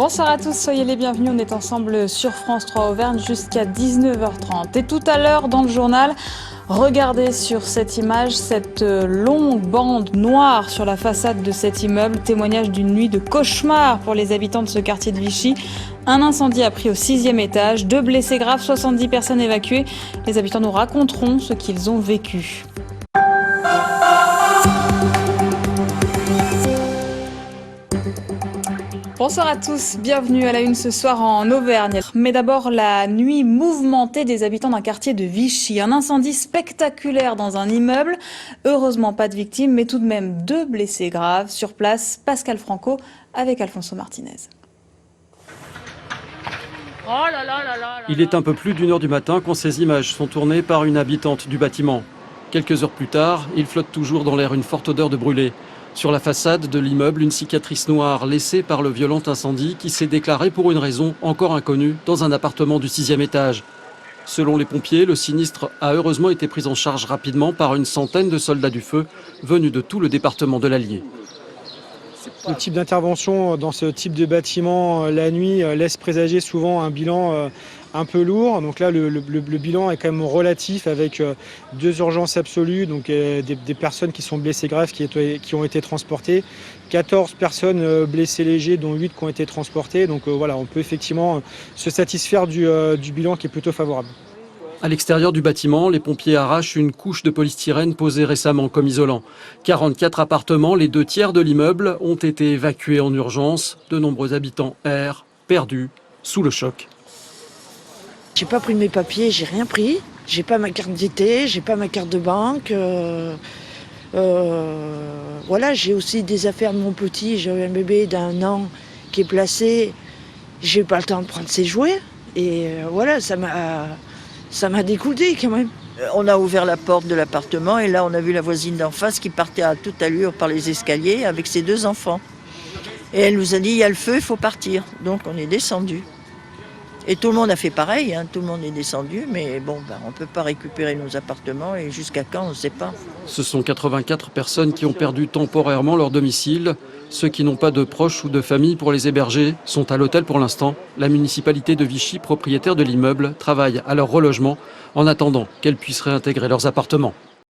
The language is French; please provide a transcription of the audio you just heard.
Bonsoir à tous, soyez les bienvenus. On est ensemble sur France 3 Auvergne jusqu'à 19h30. Et tout à l'heure dans le journal, regardez sur cette image, cette longue bande noire sur la façade de cet immeuble, témoignage d'une nuit de cauchemar pour les habitants de ce quartier de Vichy. Un incendie a pris au 6e étage, 2 blessés graves, 70 personnes évacuées. Les habitants nous raconteront ce qu'ils ont vécu. Bonsoir à tous, bienvenue à la une ce soir en Auvergne. Mais d'abord la nuit mouvementée des habitants d'un quartier de Vichy. Un incendie spectaculaire dans un immeuble. Heureusement pas de victimes, mais tout de même 2 blessés graves. Sur place, Pascal Franco avec Alfonso Martinez. Il est un peu plus d'1h du matin quand ces images sont tournées par une habitante du bâtiment. Quelques heures plus tard, il flotte toujours dans l'air une forte odeur de brûlé. Sur la façade de l'immeuble, une cicatrice noire laissée par le violent incendie qui s'est déclaré pour une raison encore inconnue dans un appartement du 6e étage. Selon les pompiers, le sinistre a heureusement été pris en charge rapidement par une centaine de soldats du feu venus de tout le département de l'Allier. Le type d'intervention dans ce type de bâtiment la nuit laisse présager souvent un bilan un peu lourd. Donc là, le bilan est quand même relatif avec 2 urgences absolues, donc des personnes qui sont blessées graves qui ont été transportées, 14 personnes blessées légers, dont 8 qui ont été transportées. Donc voilà, on peut effectivement se satisfaire du bilan qui est plutôt favorable. À l'extérieur du bâtiment, les pompiers arrachent une couche de polystyrène posée récemment comme isolant. 44 appartements, les 2 tiers de l'immeuble, ont été évacués en urgence. De nombreux habitants errent, perdus, sous le choc. J'ai pas pris mes papiers, j'ai rien pris. J'ai pas ma carte d'identité, j'ai pas ma carte de banque. Voilà, j'ai aussi des affaires de mon petit. J'ai un bébé d'1 an qui est placé. J'ai pas le temps de prendre ses jouets. Et voilà, ça m'a dégoûté quand même. On a ouvert la porte de l'appartement et là on a vu la voisine d'en face qui partait à toute allure par les escaliers avec ses 2 enfants. Et elle nous a dit il y a le feu, il faut partir. Donc on est descendu. Et tout le monde a fait pareil, tout le monde est descendu, mais bon, on ne peut pas récupérer nos appartements et jusqu'à quand, on ne sait pas. Ce sont 84 personnes qui ont perdu temporairement leur domicile. Ceux qui n'ont pas de proches ou de famille pour les héberger sont à l'hôtel pour l'instant. La municipalité de Vichy, propriétaire de l'immeuble, travaille à leur relogement en attendant qu'elles puissent réintégrer leurs appartements.